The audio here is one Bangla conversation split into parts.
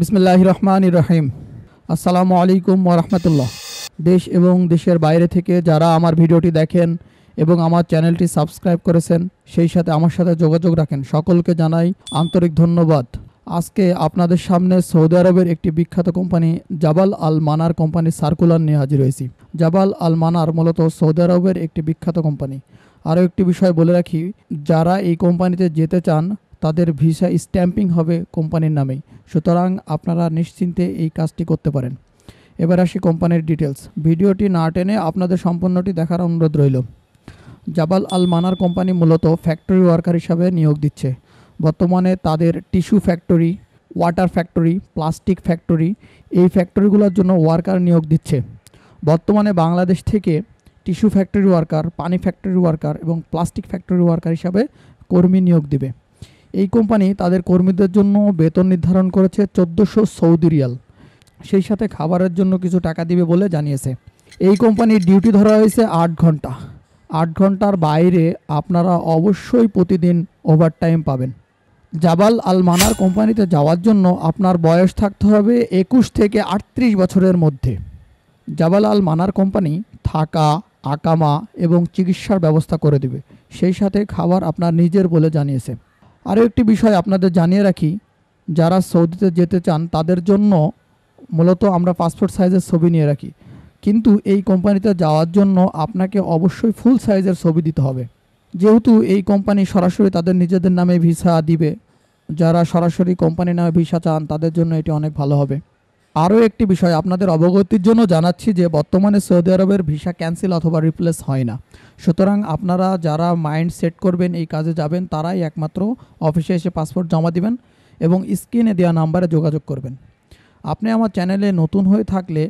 বিসমিল্লাহির রহমানির রহিম। আসসালামু আলাইকুম ওয়া রাহমাতুল্লাহ। দেশ এবং দেশের বাইরে থেকে যারা আমার ভিডিওটি দেখেন এবং আমার চ্যানেলটি সাবস্ক্রাইব করেছেন, সেই সাথে আমার সাথে যোগাযোগ রাখেন, সকলকে জানাই আন্তরিক ধন্যবাদ। আজকে আপনাদের সামনে সৌদি আরবের একটি বিখ্যাত কোম্পানি জাবাল আল মানার কোম্পানির সার্কুলার নিয়ে হাজির হয়েছি। জাবাল আল মানার মূলত সৌদি আরবের একটি বিখ্যাত কোম্পানি। আরও একটি বিষয় বলে রাখি, যারা এই কোম্পানিতে যেতে চান তাদের ভিসা স্ট্যাম্পিং হবে কোম্পানির নামেই, সুতরাং আপনারা নিশ্চিন্তে এই কাজটি করতে পারেন। এবার আসি কোম্পানির ডিটেলস। ভিডিওটি না টেনে আপনাদের সম্পূর্ণটি দেখার অনুরোধ রইল। জাবাল আল মানার কোম্পানি মূলত ফ্যাক্টরি ওয়ার্কার হিসাবে নিয়োগ দিচ্ছে। বর্তমানে তাদের tissue factory, water factory, plastic factory, এই ফ্যাক্টরিগুলোর জন্য ওয়ার্কার নিয়োগ দিচ্ছে। বর্তমানে বাংলাদেশ থেকে টিস্যু ফ্যাক্টরি ওয়ার্কার, পানি ফ্যাক্টরি ওয়ার্কার এবং প্লাস্টিক ফ্যাক্টরি ওয়ার্কার হিসাবে কর্মী নিয়োগ দিবে। এই কোম্পানি তাদের কর্মীদের জন্য বেতন নির্ধারণ করেছে 1400 সৌদি রিয়াল, সেই সাথে খাবারের জন্য কিছু টাকা দিবে বলে জানিয়েছে। এই কোম্পানির ডিউটি ধরা হয়েছে 8 ঘন্টা। 8 ঘন্টার বাইরে আপনারা অবশ্যই প্রতিদিন ওভারটাইম পাবেন। জাবাল আল মানার কোম্পানিতে যাওয়ার জন্য আপনার বয়স থাকতে হবে 21 থেকে 38 বছরের মধ্যে। জাবাল আল মানার কোম্পানি থাকা, আকামা এবং চিকিৎসার ব্যবস্থা করে দেবে, সেই সাথে খাবার আপনার নিজের বলে জানিয়েছে। আরও একটি বিষয় আপনাদের জানিয়ে রাখি, যারা সৌদিতে যেতে চান তাদের জন্য মূলত আমরা পাসপোর্ট সাইজের ছবি নিয়ে রাখি, কিন্তু এই কোম্পানিতে যাওয়ার জন্য আপনাকে অবশ্যই ফুল সাইজের ছবি দিতে হবে, যেহেতু এই কোম্পানি সরাসরি তাদের নিজেদের নামে ভিসা দিবে। যারা সরাসরি কোম্পানির নামে ভিসা চান তাদের জন্য এটি অনেক ভালো হবে। আরও একটি বিষয় আপনাদের অবগতির জন্য জানাচ্ছি যে বর্তমানে সৌদি আরবের ভিসা ক্যান্সেল অথবা রিপ্লেস হয় না, সুতরাং আপনারা যারা মাইন্ড সেট করবেন এই কাজে যাবেন তারাই একমাত্র অফিসে এসে পাসপোর্ট জমা দিবেন এবং স্ক্রিনে দেওয়া নাম্বারে যোগাযোগ করবেন। আপনি আমার চ্যানেলে নতুন হয়ে থাকলে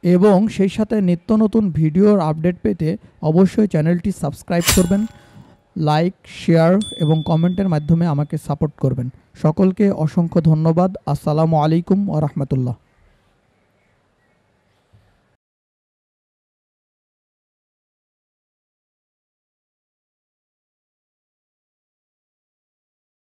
এবং সেই সাথে নিত্য নতুন ভিডিওর আপডেট পেতে অবশ্যই চ্যানেলটি সাবস্ক্রাইব করবেন, লাইক, শেয়ার এবং কমেন্টের মাধ্যমে আমাকে সাপোর্ট করবেন। সকলকে অসংখ্য ধন্যবাদ। আসসালামু আলাইকুম ওয়া রাহমাতুল্লাহ।